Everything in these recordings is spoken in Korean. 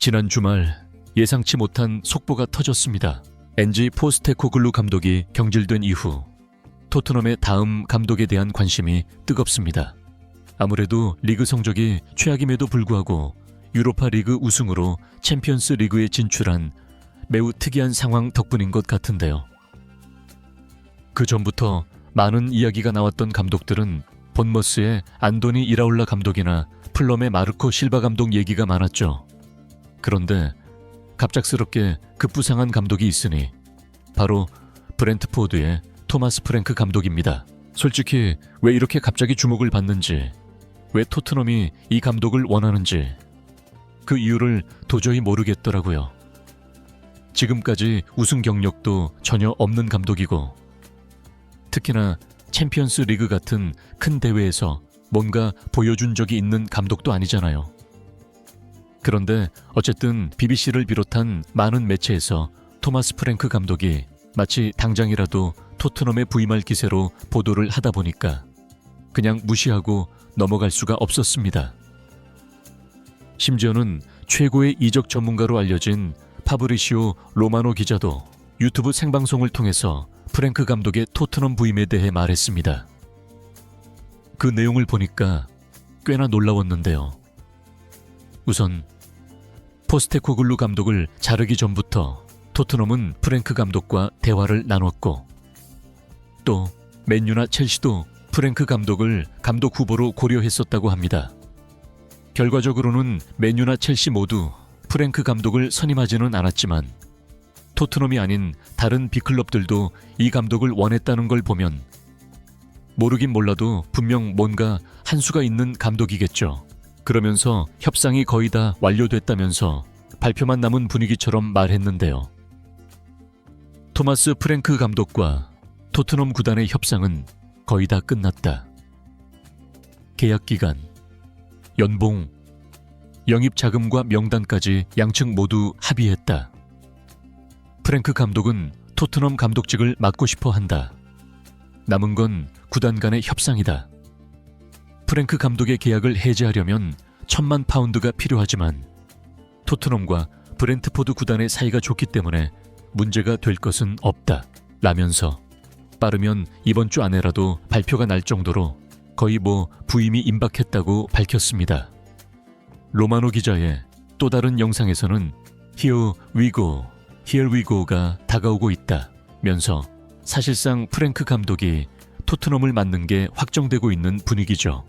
지난 주말 예상치 못한 속보가 터졌습니다. 엔지 포스테코글루 감독이 경질된 이후 토트넘의 다음 감독에 대한 관심이 뜨겁습니다. 아무래도 리그 성적이 최악임에도 불구하고 유로파 리그 우승으로 챔피언스 리그에 진출한 매우 특이한 상황 덕분인 것 같은데요. 그 전부터 많은 이야기가 나왔던 감독들은 본머스의 안도니 이라올라 감독이나 플럼의 마르코 실바 감독 얘기가 많았죠. 그런데 갑작스럽게 급부상한 감독이 있으니 바로 브렌트포드의 토마스 프랭크 감독입니다. 솔직히 왜 이렇게 갑자기 주목을 받는지, 왜 토트넘이 이 감독을 원하는지 그 이유를 도저히 모르겠더라고요. 지금까지 우승 경력도 전혀 없는 감독이고 특히나 챔피언스 리그 같은 큰 대회에서 뭔가 보여준 적이 있는 감독도 아니잖아요. 그런데 어쨌든 BBC를 비롯한 많은 매체에서 토마스 프랭크 감독이 마치 당장이라도 토트넘에 부임할 기세로 보도를 하다 보니까 그냥 무시하고 넘어갈 수가 없었습니다. 심지어는 최고의 이적 전문가로 알려진 파브리시오 로마노 기자도 유튜브 생방송을 통해서 프랭크 감독의 토트넘 부임에 대해 말했습니다. 그 내용을 보니까 꽤나 놀라웠는데요. 우선 포스테코글루 감독을 자르기 전부터 토트넘은 프랭크 감독과 대화를 나눴고 또 맨유나 첼시도 프랭크 감독을 감독 후보로 고려했었다고 합니다. 결과적으로는 맨유나 첼시 모두 프랭크 감독을 선임하지는 않았지만 토트넘이 아닌 다른 빅클럽들도 이 감독을 원했다는 걸 보면 모르긴 몰라도 분명 뭔가 한 수가 있는 감독이겠죠. 그러면서 협상이 거의 다 완료됐다면서 발표만 남은 분위기처럼 말했는데요. 토마스 프랭크 감독과 토트넘 구단의 협상은 거의 다 끝났다. 계약 기간, 연봉, 영입 자금과 명단까지 양측 모두 합의했다. 프랭크 감독은 토트넘 감독직을 맡고 싶어 한다. 남은 건 구단 간의 협상이다. 프랭크 감독의 계약을 해지하려면 1,000만 파운드가 필요하지만 토트넘과 브렌트포드 구단의 사이가 좋기 때문에 문제가 될 것은 없다. 라면서 빠르면 이번 주 안에라도 발표가 날 정도로 거의 부임이 임박했다고 밝혔습니다. 로마노 기자의 또 다른 영상에서는 Here we go, here we go가 다가오고 있다 면서 사실상 프랭크 감독이 토트넘을 맡는 게 확정되고 있는 분위기죠.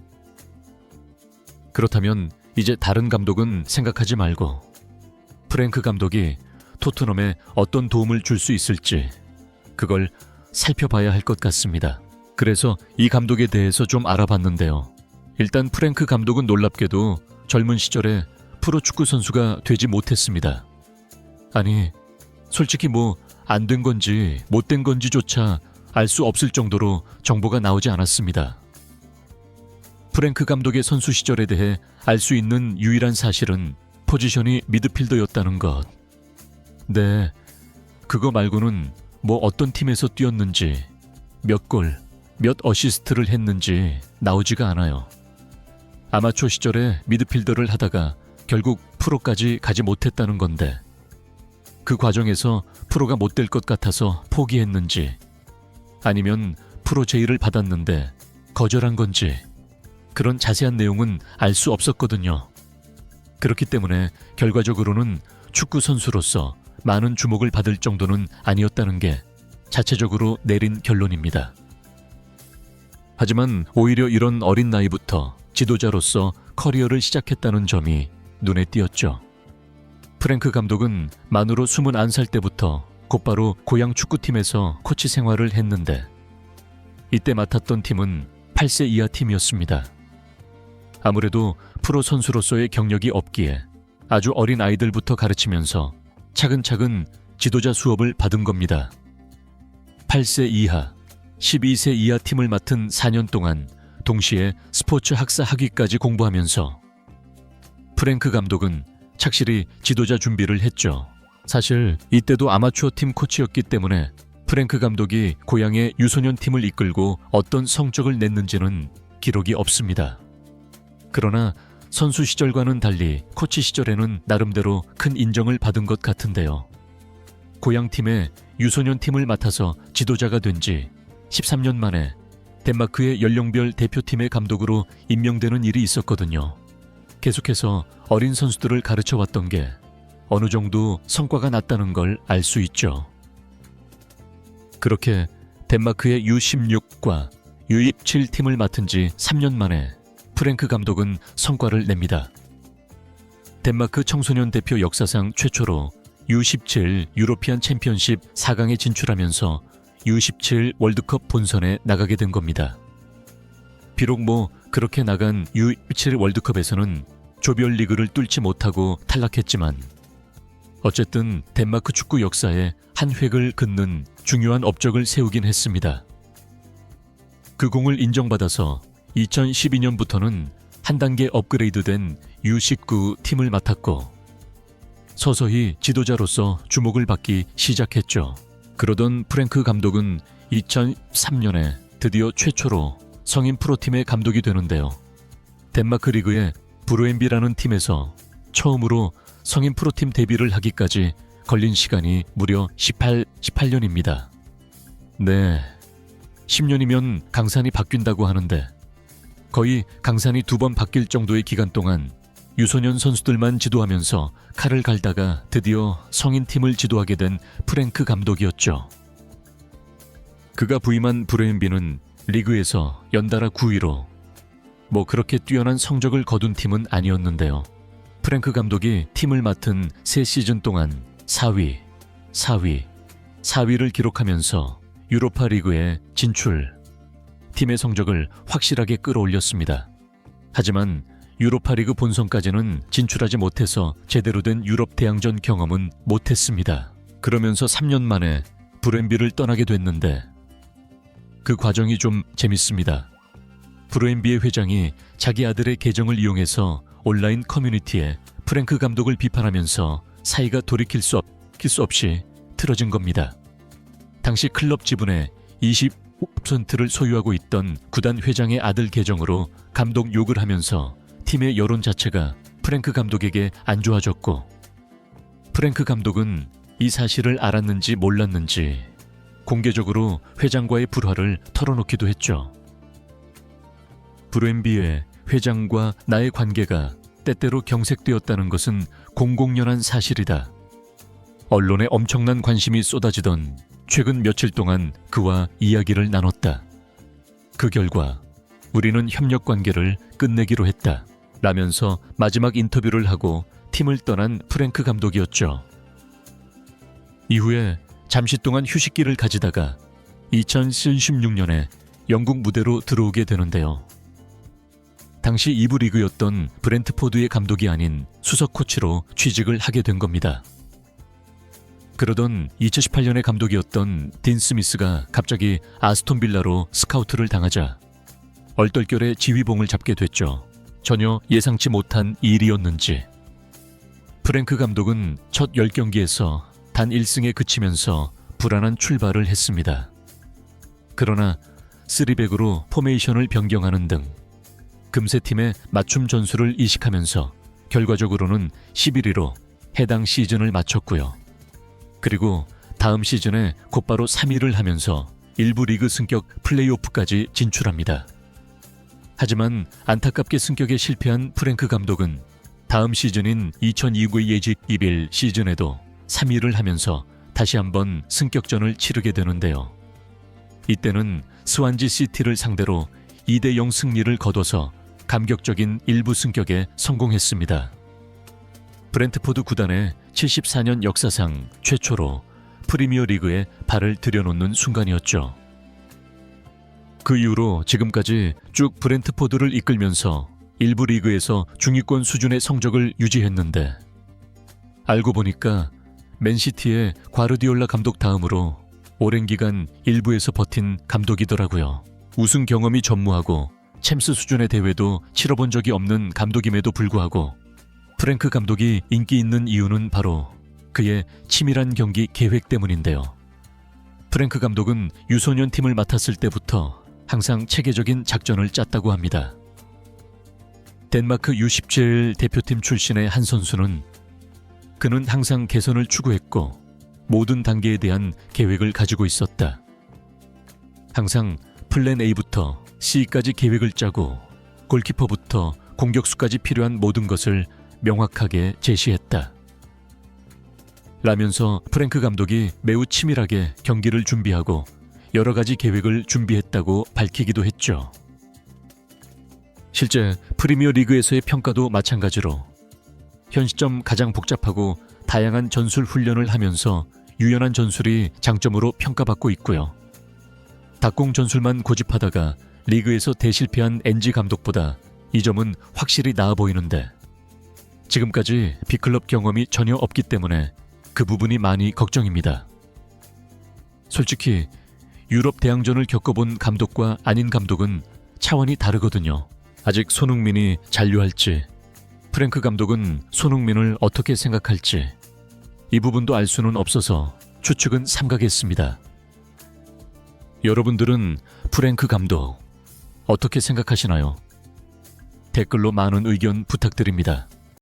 그렇다면 이제 다른 감독은 생각하지 말고 프랭크 감독이 토트넘에 어떤 도움을 줄 수 있을지 그걸 살펴봐야 할 것 같습니다. 그래서 이 감독에 대해서 좀 알아봤는데요. 일단 프랭크 감독은 놀랍게도 젊은 시절에 프로축구 선수가 되지 못했습니다. 아니, 솔직히 안 된 건지 못 된 건지조차 알 수 없을 정도로 정보가 나오지 않았습니다. 프랭크 감독의 선수 시절에 대해 알 수 있는 유일한 사실은 포지션이 미드필더였다는 것. 네, 그거 말고는 어떤 팀에서 뛰었는지, 몇 골, 몇 어시스트를 했는지 나오지가 않아요. 아마추어 시절에 미드필더를 하다가 결국 프로까지 가지 못했다는 건데 그 과정에서 프로가 못 될 것 같아서 포기했는지 아니면 프로 제의를 받았는데 거절한 건지 그런 자세한 내용은 알 수 없었거든요. 그렇기 때문에 결과적으로는 축구 선수로서 많은 주목을 받을 정도는 아니었다는 게 자체적으로 내린 결론입니다. 하지만 오히려 이런 어린 나이부터 지도자로서 커리어를 시작했다는 점이 눈에 띄었죠. 프랭크 감독은 만으로 21살 때부터 곧바로 고향 축구팀에서 코치 생활을 했는데 이때 맡았던 팀은 8세 이하 팀이었습니다. 아무래도 프로 선수로서의 경력이 없기에 아주 어린 아이들부터 가르치면서 차근차근 지도자 수업을 받은 겁니다. 8세 이하, 12세 이하 팀을 맡은 4년 동안 동시에 스포츠 학사 학위까지 공부하면서 프랭크 감독은 착실히 지도자 준비를 했죠. 사실 이때도 아마추어 팀 코치였기 때문에 프랭크 감독이 고향의 유소년 팀을 이끌고 어떤 성적을 냈는지는 기록이 없습니다. 그러나 선수 시절과는 달리 코치 시절에는 나름대로 큰 인정을 받은 것 같은데요. 고향팀의 유소년 팀을 맡아서 지도자가 된 지 13년 만에 덴마크의 연령별 대표팀의 감독으로 임명되는 일이 있었거든요. 계속해서 어린 선수들을 가르쳐 왔던 게 어느 정도 성과가 났다는 걸 알 수 있죠. 그렇게 덴마크의 U16과 U17 팀을 맡은 지 3년 만에 프랭크 감독은 성과를 냅니다. 덴마크 청소년 대표 역사상 최초로 U17 유로피안 챔피언십 4강에 진출하면서 U17 월드컵 본선에 나가게 된 겁니다. 비록 그렇게 나간 U17 월드컵에서는 조별리그를 뚫지 못하고 탈락했지만 어쨌든 덴마크 축구 역사에 한 획을 긋는 중요한 업적을 세우긴 했습니다. 그 공을 인정받아서 2012년부터는 한 단계 업그레이드된 U19 팀을 맡았고 서서히 지도자로서 주목을 받기 시작했죠. 그러던 프랭크 감독은 2003년에 드디어 최초로 성인 프로팀의 감독이 되는데요. 덴마크 리그의 브로엠비라는 팀에서 처음으로 성인 프로팀 데뷔를 하기까지 걸린 시간이 무려 18년입니다. 네, 10년이면 강산이 바뀐다고 하는데 거의 강산이 2번 바뀔 정도의 기간 동안 유소년 선수들만 지도하면서 칼을 갈다가 드디어 성인팀을 지도하게 된 프랭크 감독이었죠. 그가 부임한 브레인비는 리그에서 연달아 9위로 그렇게 뛰어난 성적을 거둔 팀은 아니었는데요. 프랭크 감독이 팀을 맡은 3시즌 동안 4위를 기록하면서 유로파 리그에 진출, 팀의 성적을 확실하게 끌어올렸습니다. 하지만 유로파 리그 본선까지는 진출하지 못해서 제대로 된 유럽 대항전 경험은 못했습니다. 그러면서 3년 만에 브레인비를 떠나게 됐는데 그 과정이 좀 재밌습니다. 브레인비의 회장이 자기 아들의 계정을 이용해서 온라인 커뮤니티에 프랭크 감독을 비판하면서 사이가 돌이킬 수 없이 틀어진 겁니다. 당시 클럽 지분의 25%를 소유하고 있던 구단 회장의 아들 계정으로 감독 욕을 하면서 팀의 여론 자체가 프랭크 감독에게 안 좋아졌고 프랭크 감독은 이 사실을 알았는지 몰랐는지 공개적으로 회장과의 불화를 털어놓기도 했죠. 브레인비의 회장과 나의 관계가 때때로 경색되었다는 것은 공공연한 사실이다. 언론에 엄청난 관심이 쏟아지던 최근 며칠 동안 그와 이야기를 나눴다. 그 결과 우리는 협력 관계를 끝내기로 했다. 라면서 마지막 인터뷰를 하고 팀을 떠난 프랭크 감독이었죠. 이후에 잠시 동안 휴식기를 가지다가 2016년에 영국 무대로 들어오게 되는데요. 당시 2부 리그였던 브렌트포드의 감독이 아닌 수석 코치로 취직을 하게 된 겁니다. 그러던 2018년에 감독이었던 딘 스미스가 갑자기 아스톤 빌라로 스카우트를 당하자 얼떨결에 지휘봉을 잡게 됐죠. 전혀 예상치 못한 일이었는지 프랭크 감독은 첫 10경기에서 단 1승에 그치면서 불안한 출발을 했습니다. 그러나 3백으로 포메이션을 변경하는 등 금세 팀의 맞춤 전술을 이식하면서 결과적으로는 11위로 해당 시즌을 마쳤고요. 그리고 다음 시즌에 곧바로 3위를 하면서 일부 리그 승격 플레이오프까지 진출합니다. 하지만 안타깝게 승격에 실패한 프랭크 감독은 다음 시즌인 2029-21 시즌에도 3위를 하면서 다시 한번 승격전을 치르게 되는데요. 이때는 스완지 시티를 상대로 2대0 승리를 거둬서 감격적인 일부 승격에 성공했습니다. 브렌트포드 구단의 74년 역사상 최초로 프리미어 리그에 발을 들여놓는 순간이었죠. 그 이후로 지금까지 쭉 브렌트포드를 이끌면서 일부 리그에서 중위권 수준의 성적을 유지했는데 알고 보니까 맨시티의 과르디올라 감독 다음으로 오랜 기간 일부에서 버틴 감독이더라고요. 우승 경험이 전무하고 챔스 수준의 대회도 치러본 적이 없는 감독임에도 불구하고 프랭크 감독이 인기 있는 이유는 바로 그의 치밀한 경기 계획 때문인데요. 프랭크 감독은 유소년 팀을 맡았을 때부터 항상 체계적인 작전을 짰다고 합니다. 덴마크 U17 대표팀 출신의 한 선수는 그는 항상 개선을 추구했고 모든 단계에 대한 계획을 가지고 있었다. 항상 플랜 A부터 C까지 계획을 짜고 골키퍼부터 공격수까지 필요한 모든 것을 명확하게 제시했다. 라면서 프랭크 감독이 매우 치밀하게 경기를 준비하고 여러 가지 계획을 준비했다고 밝히기도 했죠. 실제 프리미어 리그에서의 평가도 마찬가지로 현 시점 가장 복잡하고 다양한 전술 훈련을 하면서 유연한 전술이 장점으로 평가받고 있고요. 닭공 전술만 고집하다가 리그에서 대실패한 NG 감독보다 이 점은 확실히 나아 보이는데 지금까지 B클럽 경험이 전혀 없기 때문에 그 부분이 많이 걱정입니다. 솔직히 유럽 대항전을 겪어본 감독과 아닌 감독은 차원이 다르거든요. 아직 손흥민이 잔류할지, 프랭크 감독은 손흥민을 어떻게 생각할지 이 부분도 알 수는 없어서 추측은 삼가겠습니다. 여러분들은 프랭크 감독 어떻게 생각하시나요? 댓글로 많은 의견 부탁드립니다.